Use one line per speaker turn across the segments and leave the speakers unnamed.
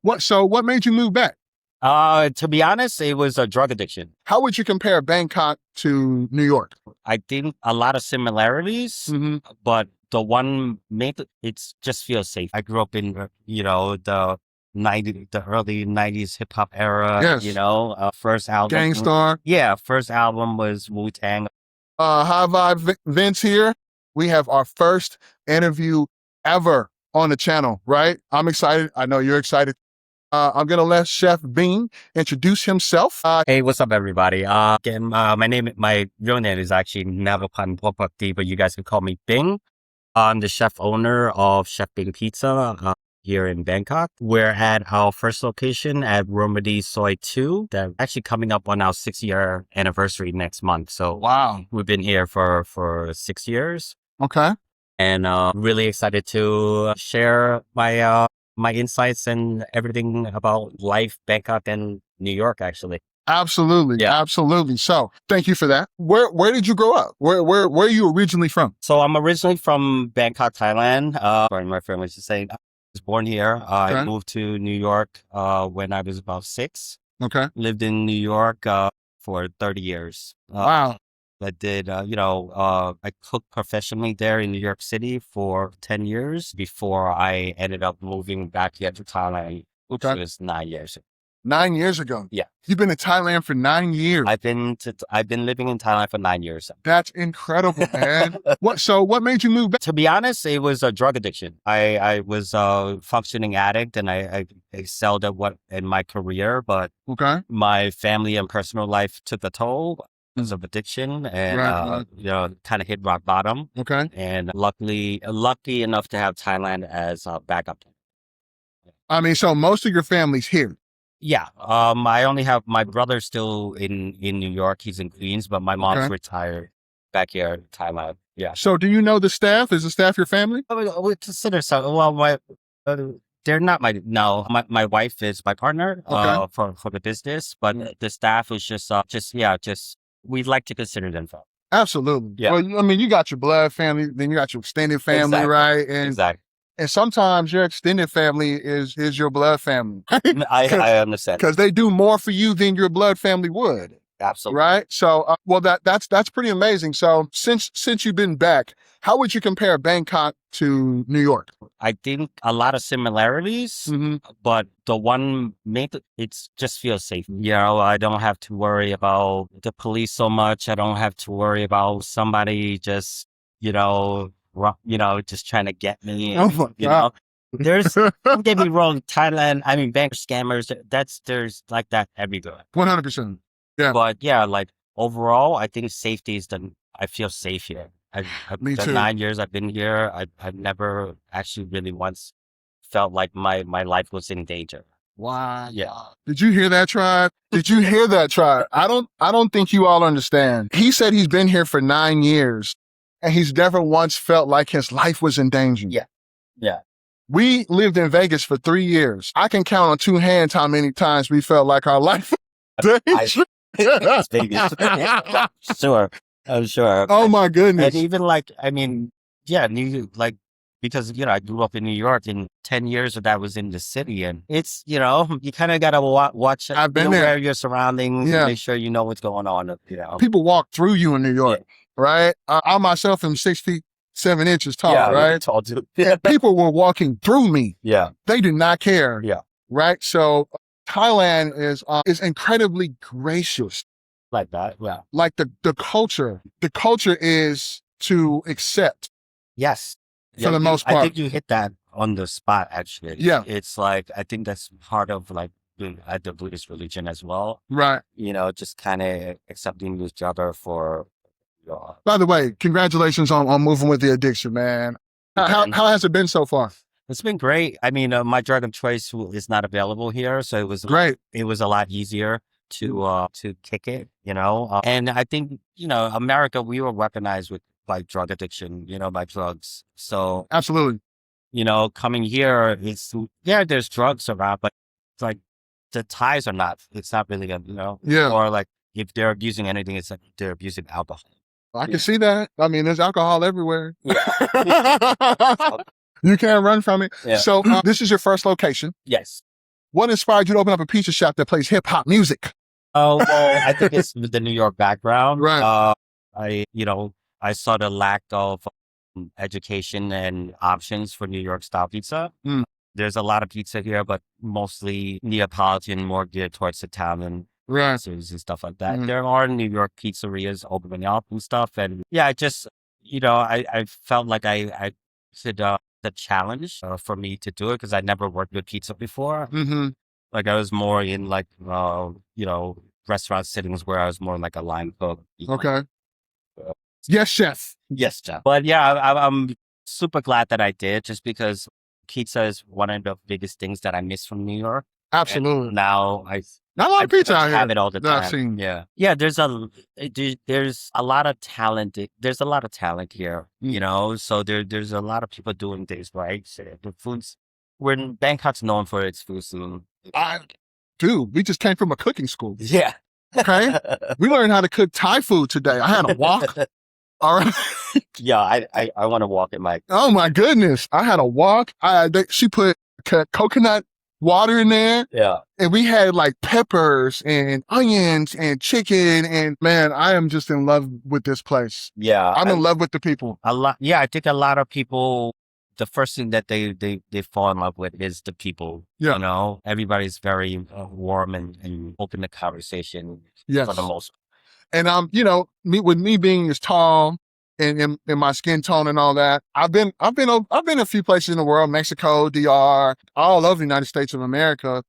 What made you move back?
To be honest, it was a drug addiction.
How would you compare Bangkok to New York?
I think a lot of similarities, but the one it just feels safe. I grew up in, the early 90s hip hop era,
Yes.
First album.
Gangstar.
Yeah. First album was Wu-Tang.
High Vibe Vince here. We have our first interview ever on the channel, right? I'm excited. I know you're excited. I'm going to let Chef Bean introduce himself.
Hey, what's up, everybody? Again, my real name is actually Navapan Popakti, but you guys can call me Bing. I'm the chef owner of Chef Bing Pizza here in Bangkok. We're at our first location at Romedy Soy 2. That's actually coming up on our 6-year anniversary next month. So
Wow.
We've been here for 6 years.
Okay.
And really excited to share my insights and everything about life, Bangkok and New York, actually.
Absolutely.
Yeah.
Absolutely. So thank you for that. Where did you grow up? Where are you originally from?
So I'm originally from Bangkok, Thailand. My family's just saying I was born here. I moved to New York when I was about 6.
Okay.
Lived in New York for 30 years.
Wow.
I did, I cooked professionally there in New York City for 10 years before I ended up moving back here to Thailand, which was 9 years ago.
9 years ago?
Yeah.
You've been in Thailand for 9 years.
I've been living in Thailand for 9 years.
That's incredible, man. What made you move back?
To be honest, it was a drug addiction. I was a functioning addict and I excelled at in my career, but my family and personal life took a toll of addiction and kind of hit rock bottom. And lucky enough to have Thailand as a backup.
I mean, so most of your family's here.
Yeah. I only have my brother still in New York. He's in Queens, but my mom's retired back here in Thailand. Yeah.
So do you know the staff? Is the staff your family?
We consider so. Well, they're not my wife is my partner for the business, but the staff is just we'd like to consider them family.
Absolutely.
Yeah.
Well, I mean, you got your blood family, then you got your extended family, right? And And sometimes your extended family is your blood family.
I understand.
Because they do more for you than your blood family would.
Absolutely.
Right? So, that's pretty amazing. So since you've been back, how would you compare Bangkok to New York?
I think a lot of similarities, but the one it just feels safe. I don't have to worry about the police so much. I don't have to worry about somebody just, just trying to get me. Don't get me wrong, Thailand, I mean, bank scammers, there's like that everywhere.
100%. Yeah.
But yeah, like overall, I think safety is I feel safe here.
Me too.
9 years I've been here. I've never actually really once felt like my life was in danger.
Wow.
Yeah.
Did you hear that, tribe? Did you hear that, tribe? I don't think you all understand. He said he's been here for 9 years and he's never once felt like his life was in danger.
Yeah. Yeah.
We lived in Vegas for 3 years. I can count on 2 hands how many times we felt like our life was in danger.
Vegas. Sure. I'm sure.
Oh my goodness.
And even because, I grew up in New York and 10 years of that was in the city. And it's, you kind of got to watch where your surroundings and make sure you know what's going on.
People walk through you in New York, right? I myself am 6 feet 7 inches tall, right?
Tall too.
People were walking through me.
Yeah.
They do not care.
Yeah.
Right? So Thailand is incredibly gracious.
Like that, yeah.
Like the culture is to accept.
Yes.
For the most part.
I think you hit that on the spot, actually.
Yeah.
It's like, I think that's part of the Buddhist religion as well.
Right.
Just kind of accepting each other for.
By the way, congratulations on moving with the addiction, man. How has it been so far?
It's been great. I mean, my drug of choice is not available here, so it was
great.
It was a lot easier to kick it, and I think, America, we were weaponized with drug addiction, by drugs. So
absolutely,
coming here, there's drugs around, but it's like the ties are not. It's not really or like if they're abusing anything, it's like they're abusing alcohol.
I can see that. I mean, there's alcohol everywhere.
Yeah.
You can't run from it.
Yeah.
So this is your first location.
Yes.
What inspired you to open up a pizza shop that plays hip hop music?
Oh, well, I think it's the New York background.
Right.
I saw the lack of education and options for New York style pizza.
Mm.
There's a lot of pizza here, but mostly Neapolitan, more geared towards Italian pizzas and stuff like that. There are New York pizzerias opening up and stuff. And yeah, I felt like I should, the challenge for me to do it because I never worked with pizza before.
Mm-hmm.
Like I was more in like, restaurant settings where I was more like a line cook.
Okay. Yes, chef.
Yes, chef. But yeah, I'm super glad that I did just because pizza is one of the biggest things that I miss from New York.
Absolutely.
And now
not a lot of pizza out here.
Have it all the time.
I've seen.
Yeah. There's a lot of talent. There's a lot of talent here, so there's a lot of people doing things right. So the foods, when Bangkok's known for its food scene.
Dude, we just came from a cooking school.
Yeah.
Okay. We learned how to cook Thai food today. I had a wok. All right.
Yeah, I want to walk at my.
Oh my goodness! I had a wok. She put coconut water in there.
Yeah,
and we had like peppers and onions and chicken. And man, I am just in love with this place.
Yeah,
I'm in love with the people.
A lot. Yeah, I think a lot of people. The first thing that they fall in love with is the people.
Yeah.
Everybody's very warm and open to conversation.
Yes.
For the most.
And me being as tall and in my skin tone and all that, I've been a few places in the world, Mexico, DR, all over the United States of America.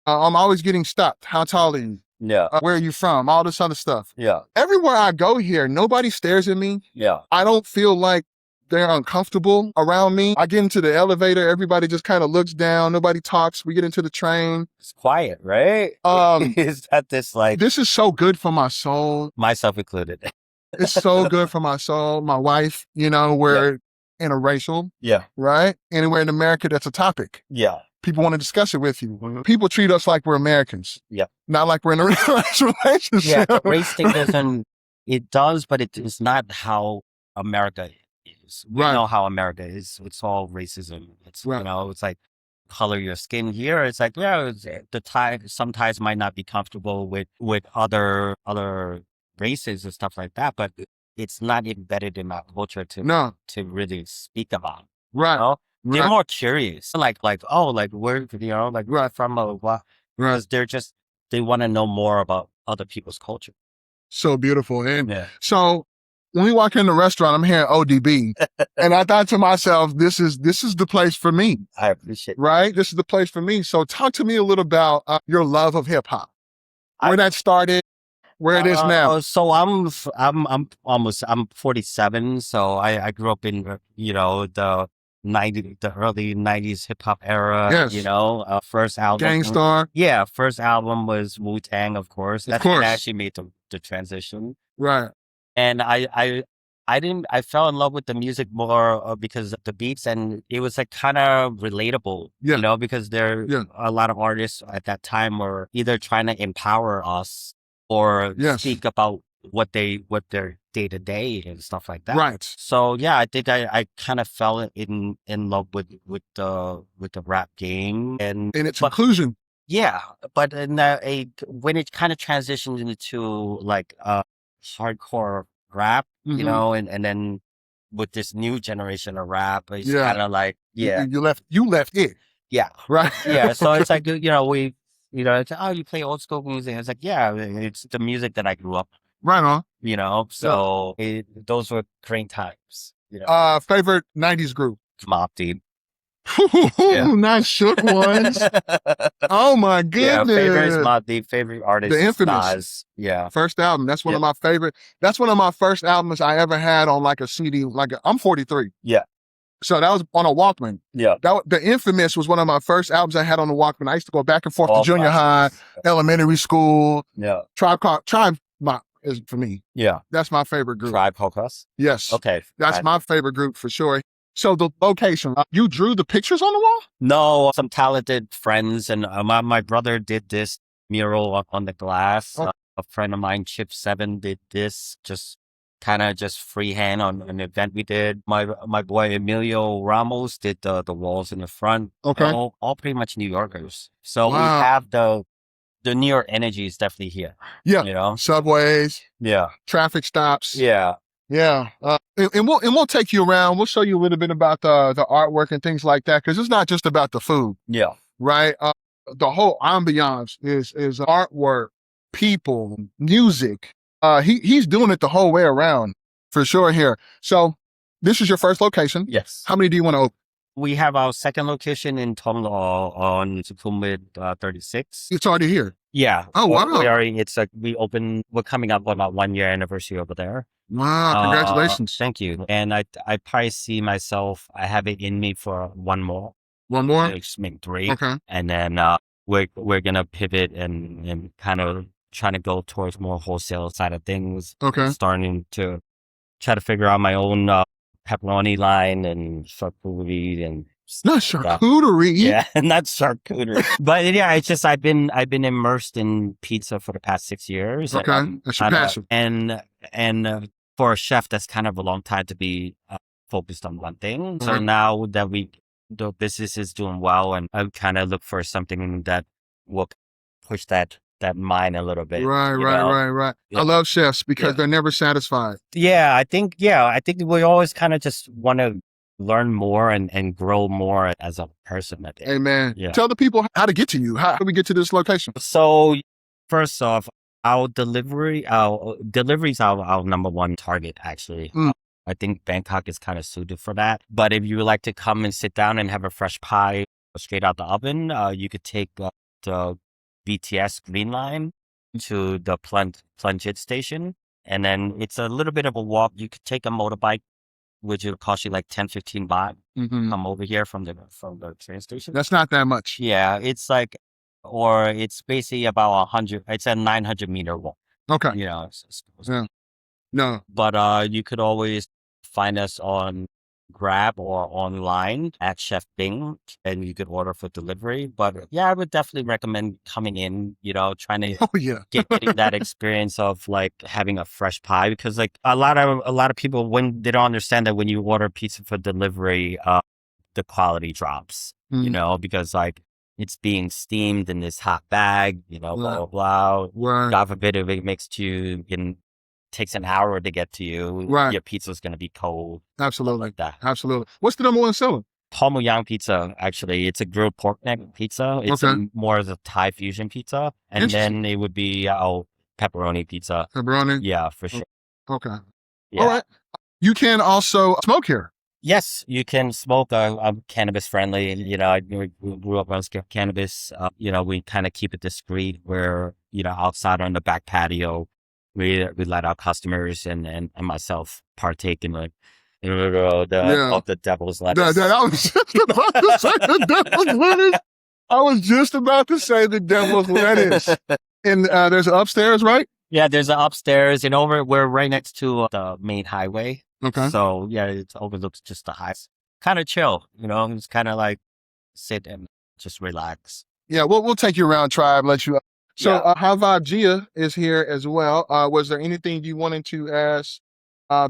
I'm always getting stopped. How tall are you?
Yeah.
Where are you from? All this other stuff.
Yeah.
Everywhere I go here, nobody stares at me.
Yeah.
I don't feel like they're uncomfortable around me. I get into the elevator, everybody just kind of looks down. Nobody talks. We get into the train.
It's quiet, right? Is that this like...
This is so good for my soul.
Myself included.
It's so good for my soul. My wife, we're interracial.
Yeah.
Right? Anywhere in America, that's a topic.
Yeah.
People want to discuss it with you. People treat us like we're Americans.
Yeah.
Not like we're in a relationship.
Yeah, the race thing it does, but it is not how America is. We know how America is. It's all racism. It's, it's like color your skin here. It's like, some Thais might not be comfortable with other races and stuff like that, but it's not embedded in our culture to really speak about.
Right.
They're more curious. Like, where, from a, because they want to know more about other people's culture.
So beautiful. And so when we walk in the restaurant, I'm hearing ODB. And I thought to myself, this is the place for me.
I appreciate it.
Right? This is the place for me. So talk to me a little about your love of hip hop. Where that started, where it is now.
So I'm 47. So I grew up in, the early 90s hip hop era. Yes. First album.
Gangstar.
Yeah. First album was Wu-Tang, of course. That's what actually made the transition.
Right.
And I fell in love with the music more because of the beats, and it was like kind of relatable, because there a lot of artists at that time were either trying to empower us or speak about what their day to day and stuff like that.
Right.
So yeah, I think I kind of fell in love with the rap game and
its inclusion.
Yeah, but when it kind of transitioned into like hardcore rap, and then with this new generation of rap, it's kind of like
you left it.
Yeah.
Right.
Yeah. So it's like it's, you play old school music. It's like it's the music that I grew up.
Right on.
So those were great times.
Favorite 90s group?
Mobb Deep.
Not shook ones. Oh my goodness.
Yeah, favorite is Mobb Deep. Favorite artist,
The Infamous.
Nas. Yeah.
First album. That's one of my favorite. That's one of my first albums I ever had on like a CD. I'm 43.
Yeah.
So that was on a Walkman.
Yeah.
The Infamous was one of my first albums I had on the Walkman. I used to go back and forth to junior high, elementary school.
Yeah.
Tribe is for me.
Yeah.
That's my favorite group.
Tribe Called Quest?
Yes.
Okay.
That's my favorite group for sure. So the location, you drew the pictures on the wall?
No, some talented friends, and my brother did this mural up on the glass.
Oh.
A friend of mine, Chip 7, did this. Just kind of just freehand on an event we did. My boy Emilio Ramos did the walls in the front.
Okay.
All pretty much New Yorkers. So we
Wow.
have the New York energy is definitely here.
Yeah.
You know,
Subways,
yeah,
traffic stops.
yeah.
Yeah. And we'll take you around. We'll show you a little bit about the artwork and things like that, because it's not just about the food,
Yeah.
right? The whole ambiance is artwork, people, music. He's doing it the whole way around for sure here. So this is your first location.
Yes.
How many do you want to open?
We have our second location in Tonglo on Sukhumvit 36.
It's already here.
Yeah.
Oh, wow.
We're coming up on our 1-year anniversary over there.
Wow. Congratulations.
Thank you. And I probably see myself, I have it in me for one more.
One more?
Just make 3.
Okay.
And then we're going to pivot and kind of trying to go towards more wholesale side of things.
Okay.
Starting to try to figure out my own pepperoni line and charcuterie and
not charcuterie.
Yeah, not charcuterie. But yeah, it's just I've been immersed in pizza for the past 6 years.
Okay, that's your passion.
And for a chef, that's kind of a long time to be focused on one thing. So now that the business is doing well, and I kind of look for something that will push that mind a little bit.
Right. Yeah. I love chefs because they're never satisfied.
Yeah, I think we always kind of just want to learn more and grow more as a person. I think.
Amen.
Yeah.
Tell the people how to get to you. How do we get to this location?
So first off, our delivery is our number one target, actually. I think Bangkok is kind of suited for that. But if you would like to come and sit down and have a fresh pie straight out the oven, you could take the BTS Green Line to the Plunget station. And then it's a little bit of a walk. You could take a motorbike, which will cost you like 10-15 baht. Come over here from the train station.
That's not that much.
Yeah, it's like, or it's basically about 100. It's a 900-meter walk.
Okay.
You know.
Yeah. No.
But you could always find us on Grab or online at Chef Bing, and you could order for delivery. But yeah, I would definitely recommend coming in, trying to getting that experience of like having a fresh pie, because like a lot of people, when they don't understand that when you order pizza for delivery, the quality drops, because like it's being steamed in this hot bag, blah, blah, blah.
Right.
God forbid if it makes takes an hour to get to you.
Right.
Your pizza's going to be cold.
Absolutely.
Like that.
Absolutely. What's the number one seller?
Tom Yang pizza, actually. It's a grilled pork neck pizza. It's more of a Thai fusion pizza. And then it would be our pepperoni pizza.
Pepperoni?
Yeah, for sure.
Okay.
Yeah.
All right. You can also smoke here.
Yes, you can smoke. I'm cannabis friendly. I grew up on cannabis. We kind of keep it discreet where, outside on the back patio, we let our customers and myself partake in of the devil's lettuce.
I was just about to say the devil's lettuce. And there's an upstairs, right?
Yeah, there's an upstairs, and we're right next to the main highway.
Okay.
So yeah, it overlooks just the heights. Kind of chill, It's kind of like sit and just relax.
Yeah, we'll take you around, Tribe, let you. So HighVibe Gia is here as well. Was there anything you wanted to ask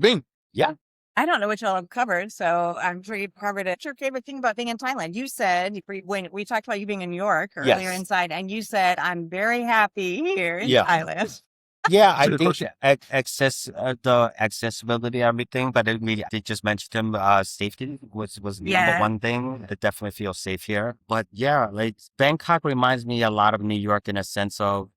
Bing?
Yeah.
I don't know what y'all have covered, so I'm sure you've covered it. What's your favorite thing about being in Thailand? You said, when we talked about you being in New York earlier inside, and you said, I'm very happy here in Thailand.
Yeah, I think the accessibility, everything, but they just mentioned safety was number one thing. I definitely feel safe here. But yeah, like Bangkok reminds me a lot of New York in a sense of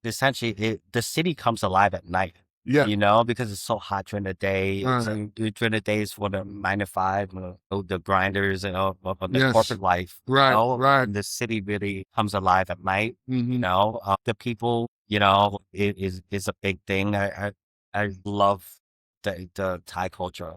essentially the city comes alive at night.
Yeah.
Because it's so hot during the day. So during the days for the 9 to 5, the grinders and the corporate life.
Right, right.
The city really comes alive at night. The people, it is a big thing. I love the Thai culture.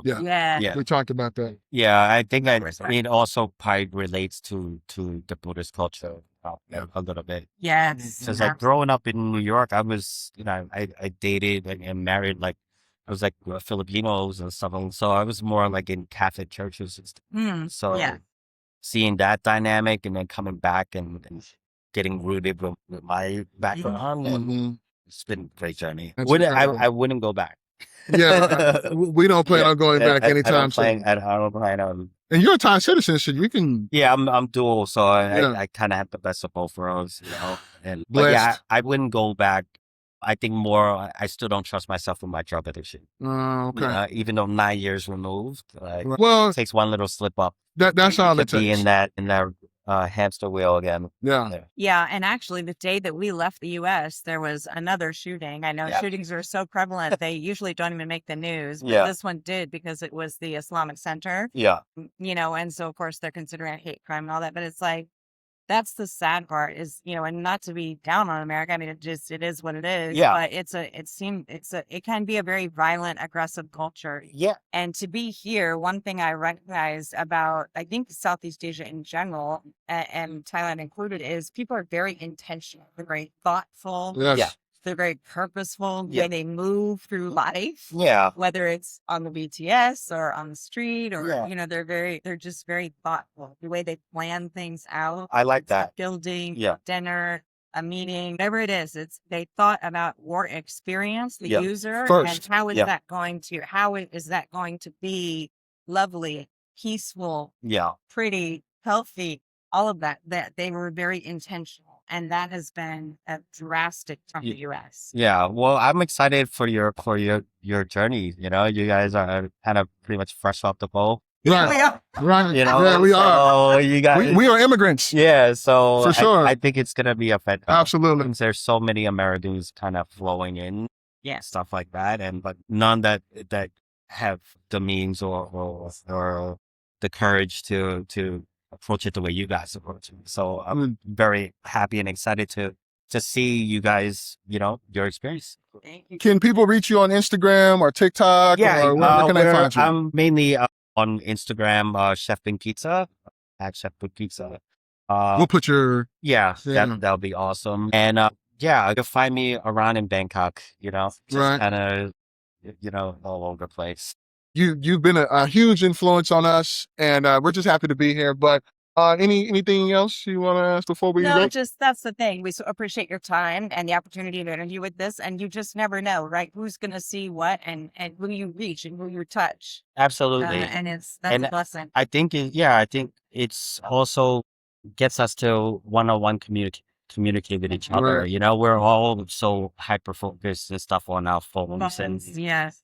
Yeah.
We talked about that.
Yeah, I think it also probably relates to the Buddhist culture a little bit.
Yes.
Because like growing up in New York, I was, I dated and married I was like Filipinos and stuff. And so I was more like in Catholic churches and stuff. So seeing that dynamic and then coming back and getting rooted with my background, it's been a great journey. I wouldn't go back.
Yeah, we don't plan on going back anytime soon.
I don't plan on.
And you're a Thai citizen, so you can.
Yeah, I'm dual, so I kind of have the best of both worlds, you know. And but yeah, I wouldn't go back. I think more. I still don't trust myself with my drug addiction.
Okay.
Even though 9 years removed,
well,
it takes one little slip up.
That's all it takes.
Be in that hamster wheel again.
Yeah. And actually, the day that we left the U.S., there was another shooting. I know shootings are so prevalent; they usually don't even make the news. But this one did because it was the Islamic Center.
Yeah.
You know, and so of course they're considering it hate crime and all that. But it's like, that's the sad part is, you know, and not to be down on America. I mean, it is what it is.
Yeah.
But it can be a very violent, aggressive culture.
Yeah.
And to be here, one thing I recognize about, I think Southeast Asia in general, and Thailand included, is people are very intentional. They're very thoughtful.
Yes. Yeah.
They're very purposeful the way they move through life.
Yeah.
Whether it's on the BTS or on the street or, you know, they're just very thoughtful. The way they plan things out.
I like that.
A building, dinner, a meeting, whatever it is, they thought about your experience, the user,
first.
And how is that going to be lovely, peaceful, pretty, healthy, all of that they were very intentional. And that has been a drastic from the U.S.
Yeah, well, I'm excited for your journey. You know, you guys are kind of pretty much fresh off the boat.
Right. Right.
You know,
yeah, we are.
You guys,
we are immigrants.
Yeah, so
for sure.
I think it's gonna be a fantastic.
Absolutely.
There's so many Americans kind of flowing in, stuff like that, but none that have the means or the courage to approach it the way you guys approach it. So I'm very happy and excited to see you guys, you know, your experience.
Thank you.
Can people reach you on Instagram or TikTok?
Yeah,
or where can they find you?
I'm mainly on Instagram, Chef Bing Pizza, at Chef Bing Pizza.
We'll put your...
that'll be awesome. And you'll find me around in Bangkok, you know, just kind of, you know, all over the place.
You've been a huge influence on us, and we're just happy to be here. But anything else you want to ask before we go?
No, just that's the thing. We so appreciate your time and the opportunity to interview with this, and you just never know, right? Who's going to see what, and who you reach and who you touch.
Absolutely,
and that's a blessing.
I think it's also gets us to one-on-one communicate with each other.
Right.
You know, we're all so hyper focused and stuff on our phones and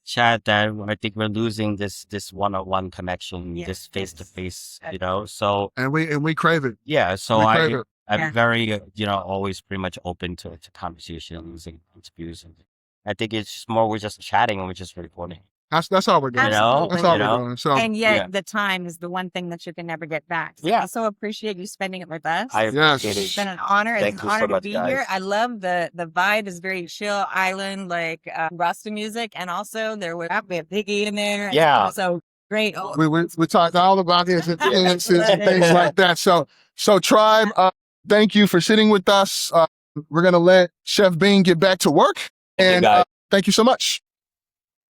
chat that I think we're losing this one-on-one connection, this face-to-face, you know. So
and we crave it.
Yeah. So I'm very always pretty much open to conversations and interviews. And I think it's just more we're just chatting and we're just recording.
That's all we're doing.
You know?
That's all we're doing. So,
and yet the time is the one thing that you can never get back. So I so appreciate you spending it with us.
I appreciate it.
It's been an honor.
Thank
it's an honor
so
to be here. I love the vibe is very chill island, like Rasta music. And also there was a Biggie in there.
Yeah.
So great.
We talked all about his influences and things like that. So Tribe, thank you for sitting with us. We're going to let Chef Bing get back to work. And thank you so much.